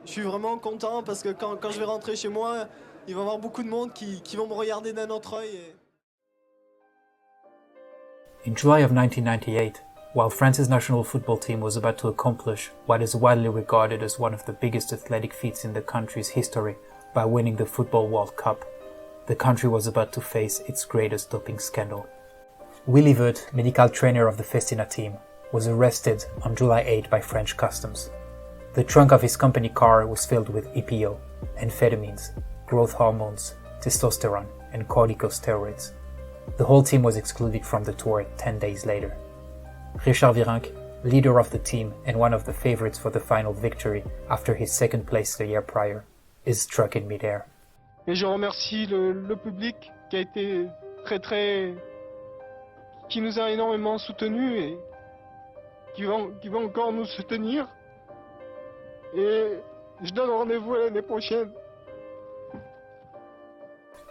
Je suis vraiment content parce que quand je vais rentrer chez moi, il va y avoir beaucoup de monde qui vont me regarder d'un autre œil. In July of 1998, while France's national football team was about to accomplish what is widely regarded as one of the biggest athletic feats in the country's history by winning the Football World Cup, the country was about to face its greatest doping scandal. Willy Voet, medical trainer of the Festina team, was arrested on July 8 by French customs. The trunk of his company car was filled with EPO, amphetamines, growth hormones, testosterone, and corticosteroids. The whole team was excluded from the tour 10 days later. Richard Virenque, leader of the team and one of the favorites for the final victory after his second place the year prior, is struck in midair. Et je remercie le public qui a été qui nous a énormément soutenus et qui va encore nous soutenir. Et je donne rendez-vous à l'année prochaine.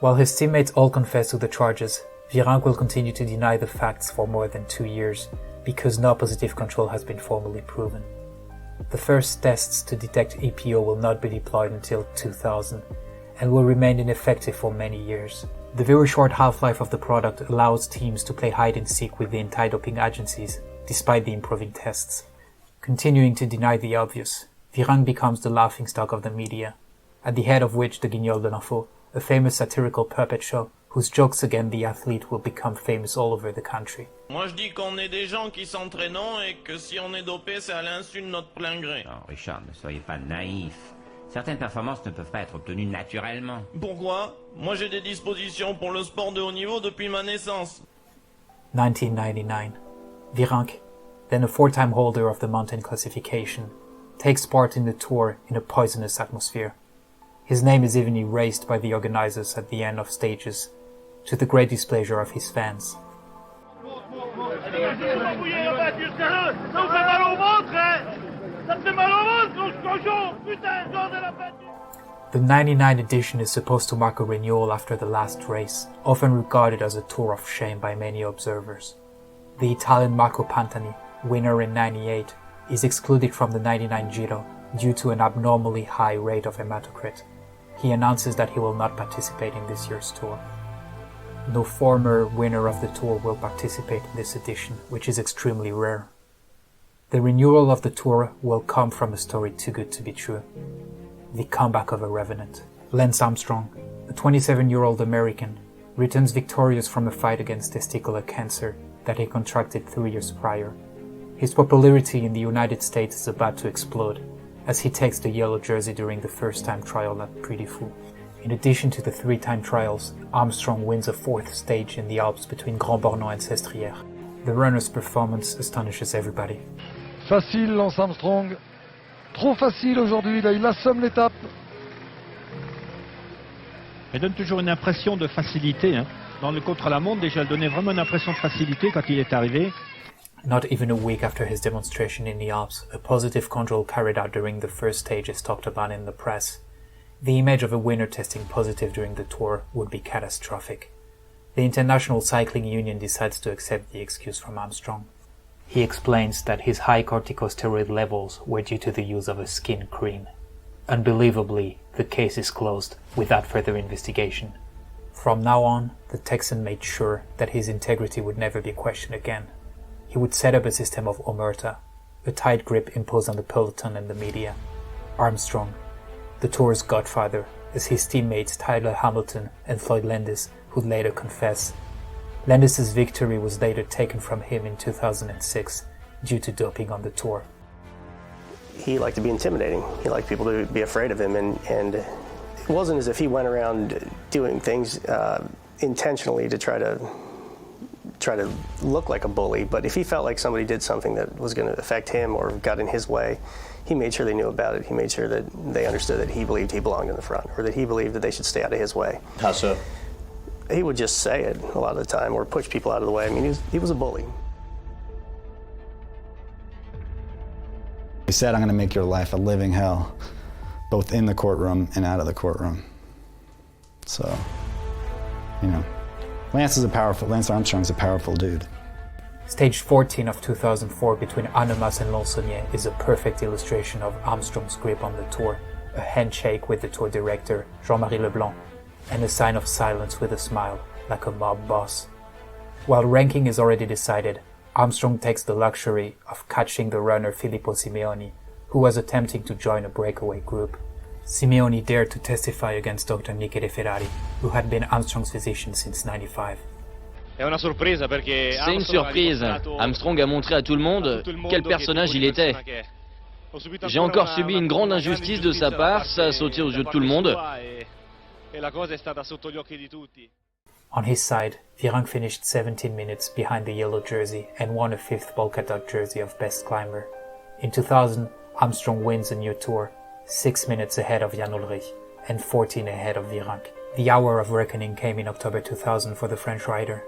While his teammates all confess to the charges, Virenque will continue to deny the facts for more than 2 years because no positive control has been formally proven. The first tests to detect EPO will not be deployed until 2000 and will remain ineffective for many years. The very short half-life of the product allows teams to play hide-and-seek with the anti-doping agencies, despite the improving tests. Continuing to deny the obvious, Virenque becomes the laughingstock of the media, at the head of which the Guignol de l'Info, a famous satirical puppet show whose jokes against the athlete will become famous all over the country. Moi je dis qu'on est des gens qui s'entraînent et que si on est dopé, c'est à l'insu de notre plein gré. Non, Richard, ne soyez pas naïf. Certaines performances ne peuvent pas être obtenues naturellement. Pourquoi? Moi j'ai des dispositions pour le sport de haut niveau depuis ma naissance. 1999. Virenque, then a 4-time holder of the mountain classification, takes part in the tour in a poisonous atmosphere. His name is even erased by the organizers at the end of stages, to the great displeasure of his fans. The 99 edition is supposed to mark a renewal after the last race, often regarded as a tour of shame by many observers. The Italian Marco Pantani, winner in 98, is excluded from the 99 Giro due to an abnormally high rate of hematocrit. He announces that he will not participate in this year's tour. No former winner of the tour will participate in this edition, which is extremely rare. The renewal of the tour will come from a story too good to be true. The comeback of a revenant. Lance Armstrong, a 27-year-old American, returns victorious from a fight against testicular cancer that he contracted 3 years prior. His popularity in the United States is about to explode, as he takes the yellow jersey during the first-time trial at Prix du Fou. In addition to the 3-time trials, Armstrong wins a 4th stage in the Alps between Grand Bornand and Sestriere. The runner's performance astonishes everybody. Facile, Lance Armstrong. Trop facile aujourd'hui, là, il assomme l'étape. Elle donne toujours une impression de facilité. Hein. Dans le contre-la-montre, déjà, elle donnait vraiment une impression de facilité quand il est arrivé. Not even a week after his demonstration in the Alps, a positive control carried out during the first stage is talked about in the press. The image of a winner testing positive during the tour would be catastrophic. The International Cycling Union decides to accept the excuse from Armstrong. He explains that his high corticosteroid levels were due to the use of a skin cream. Unbelievably, the case is closed without further investigation. From now on, the Texan made sure that his integrity would never be questioned again. He would set up a system of omerta, a tight grip imposed on the peloton and the media. Armstrong, the tour's godfather, as his teammates Tyler Hamilton and Floyd Landis would later confess. Landis' victory was later taken from him in 2006 due to doping on the tour. He liked to be intimidating. He liked people to be afraid of him, and it wasn't as if he went around doing things intentionally to try to look like a bully, but if he felt like somebody did something that was going to affect him or got in his way, he made sure they knew about it. He made sure that they understood that he believed he belonged in the front, or that he believed that they should stay out of his way. How so? He would just say it a lot of the time, or push people out of the way. I mean, he was a bully. He said, I'm going to make your life a living hell, both in the courtroom and out of the courtroom. So, you know, Lance Armstrong's a powerful dude. Stage 14 of 2004 between Annemasse and Lansonnier is a perfect illustration of Armstrong's grip on the tour, a handshake with the tour director, Jean-Marie Leblanc, and a sign of silence with a smile, like a mob boss. While ranking is already decided, Armstrong takes the luxury of catching the runner Filippo Simeoni, who was attempting to join a breakaway group. Simeoni dared to testify against Dr. Michele Ferrari, who had been Armstrong's physician since '95. C'est une surprise. Armstrong a montré à tout le monde quel personnage il était. J'ai encore subi une grande injustice de sa part, ça a sauté aux yeux de tout le monde. On his side, Virenque finished 17 minutes behind the yellow jersey and won a 5th polka dot jersey of best climber. In 2000, Armstrong wins a new tour, 6 minutes ahead of Jan Ullrich and 14 ahead of Virenque. The hour of reckoning came in October 2000 for the French rider.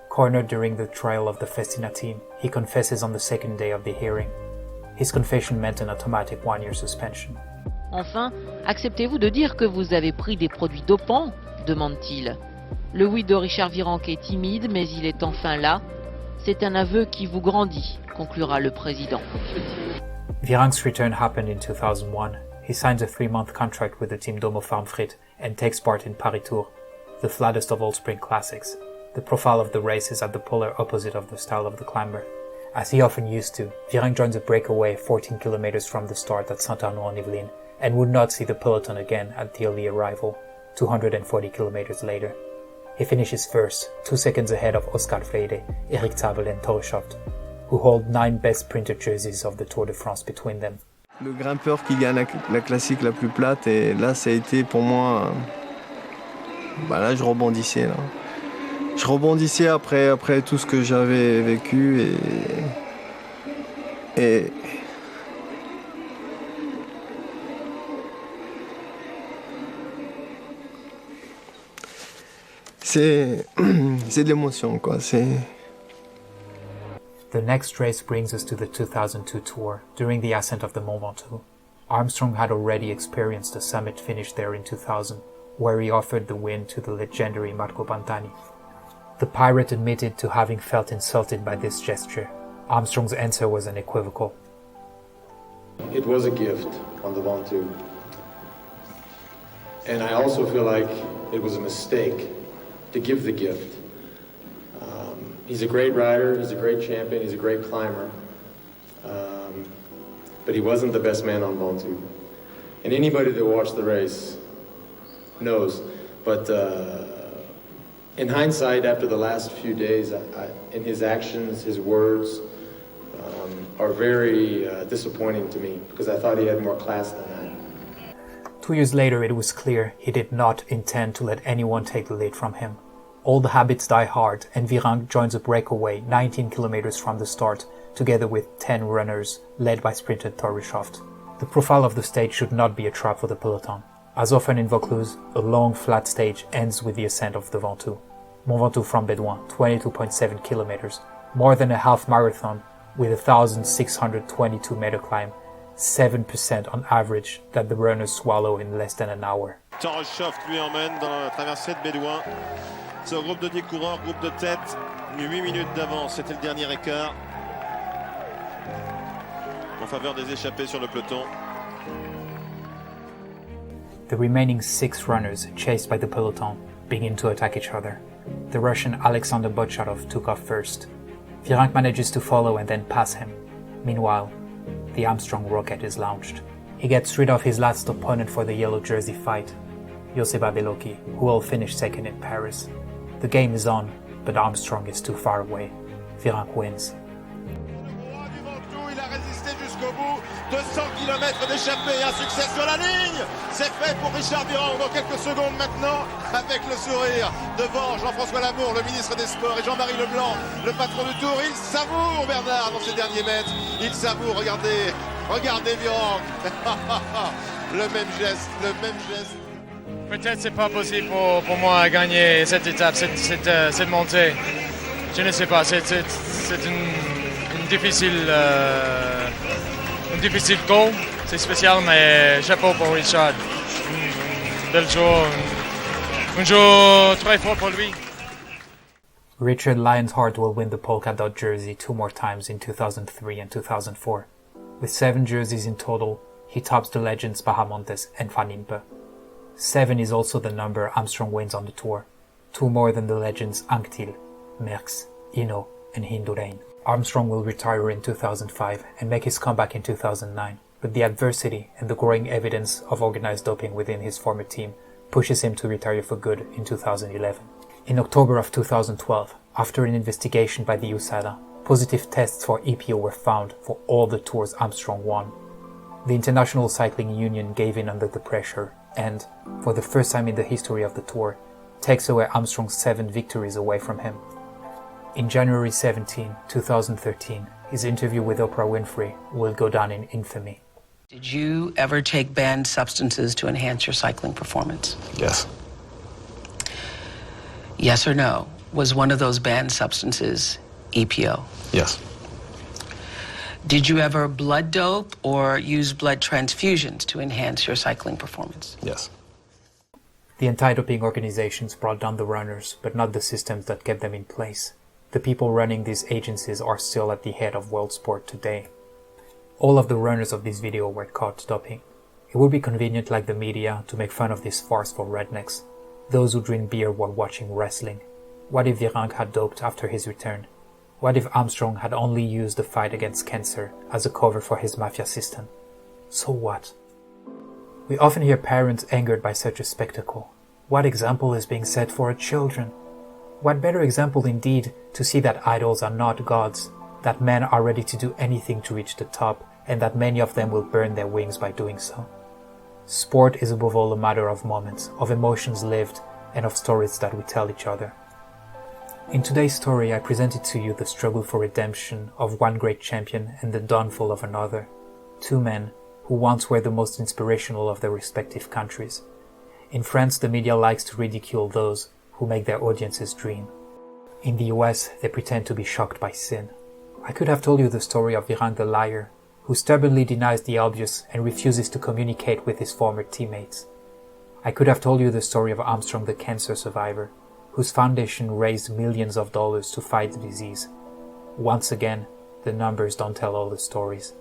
Cornered during the trial of the Festina team, he confesses on the second day of the hearing. His confession meant an automatic 1-year suspension. Enfin, acceptez-vous de dire que vous avez pris des produits dopants ? Demande-t-il. Le oui de Richard Virenque est timide, mais il est enfin là. C'est un aveu qui vous grandit, conclura le président. Virenque's return happened in 2001. He signs a 3-month contract with the team Domo Farmfrit and takes part in Paris Tour, the flattest of all spring classics. The profile of the race is at the polar opposite of the style of the climber. As he often used to, Virenque joins a breakaway 14 kilometers from the start at Saint-Arnaud-en-Yvelines and would not see the peloton again at the early arrival, 240 kilometers later. He finishes first, 2 seconds ahead of Oscar Freire, Eric Zabel and Torreshoft, who hold 9 best sprinter jerseys of the Tour de France between them. Le grimpeur qui gagne la classique la plus plate, et là ça a été pour moi... là je rebondissais là. Je rebondissais après tout ce que j'avais vécu et c'est de l'émotion quoi, c'est... The next race brings us to the 2002 Tour, during the ascent of the Mont Ventoux. Armstrong had already experienced a summit finish there in 2000, where he offered the win to the legendary Marco Pantani. The pirate admitted to having felt insulted by this gesture. Armstrong's answer was unequivocal. It was a gift on the Ventoux. And I also feel like it was a mistake to give the gift. He's a great rider, he's a great champion, he's a great climber. But he wasn't the best man on Ventoux. And anybody that watched the race knows. But in hindsight, after the last few days, in his actions, his words are very disappointing to me, because I thought he had more class than that. 2 years later, it was clear he did not intend to let anyone take the lead from him. Old habits die hard, and Virenque joins a breakaway 19 kilometers from the start, together with 10 runners, led by sprinter Torreshoft. The profile of the stage should not be a trap for the peloton. As often in Vaucluse, a long flat stage ends with the ascent of the Ventoux. Mont Ventoux from Bédouin, 22.7 kilometers, more than a half marathon, with a 1,622 meter climb, 7% on average that the runners swallow in less than an hour. Torreshoft lui emmène dans la traversée de Bédouin. C'est un groupe de 10 coureurs, groupe de tête, 8 minutes d'avance, c'était le dernier écart en faveur des échappés sur le peloton. The remaining 6 runners, chased by the peloton, begin to attack each other. The Russian Alexander Botcharov took off first. Virenque manages to follow and then pass him. Meanwhile, the Armstrong rocket is launched. He gets rid of his last opponent for the yellow jersey fight, Joseba Bellocchi, who will finish second in Paris. The game is on, but Armstrong is too far away. Virenque wins. Il a résisté jusqu'au bout, 200 km d'échappée, un succès sur la ligne. C'est fait pour Richard Virenque dans quelques secondes maintenant, avec le sourire devant Jean-François Lamour, le ministre des Sports, et Jean-Marie Leblanc, le patron du Tour. Il savoure Bernard dans ses derniers mètres. Il savoure, regardez Virenque. Le même geste. Peut-être c'est pas possible pour moi de gagner cette étape, cette montée. Je ne sais pas, c'est une difficile goal. C'est spécial, mais chapeau pour Richard. Bel jour, un jour très fort pour lui. Richard Lionheart will win the polka dot jersey 2 more times in 2003 and 2004. With 7 jerseys in total, he tops the legends Bahamontes and Van Impe. 7 is also the number Armstrong wins on the tour, 2 more than the legends Anquetil, Merckx, Hinault and Indurain. Armstrong will retire in 2005 and make his comeback in 2009, but the adversity and the growing evidence of organized doping within his former team pushes him to retire for good in 2011. In October of 2012, after an investigation by the USADA, positive tests for EPO were found for all the tours Armstrong won. The International Cycling Union gave in under the pressure and, for the first time in the history of the tour, takes away Armstrong's 7 victories away from him. In January 17, 2013, his interview with Oprah Winfrey will go down in infamy. Did you ever take banned substances to enhance your cycling performance? Yes. Yes or no? Was one of those banned substances EPO? Yes. Did you ever blood dope or use blood transfusions to enhance your cycling performance? Yes. The anti-doping organizations brought down the runners, but not the systems that kept them in place. The people running these agencies are still at the head of world sport today. All of the runners of this video were caught doping. It would be convenient, like the media, to make fun of this farce for rednecks, those who drink beer while watching wrestling. What if Virenque had doped after his return? What if Armstrong had only used the fight against cancer as a cover for his mafia system? So what? We often hear parents angered by such a spectacle. What example is being set for our children? What better example indeed to see that idols are not gods, that men are ready to do anything to reach the top, and that many of them will burn their wings by doing so. Sport is above all a matter of moments, of emotions lived, and of stories that we tell each other. In today's story, I presented to you the struggle for redemption of one great champion and the downfall of another. 2 men who once were the most inspirational of their respective countries. In France, the media likes to ridicule those who make their audiences dream. In the US, they pretend to be shocked by sin. I could have told you the story of Virenque the liar, who stubbornly denies the obvious and refuses to communicate with his former teammates. I could have told you the story of Armstrong the cancer survivor, whose foundation raised millions of dollars to fight the disease. Once again, the numbers don't tell all the stories.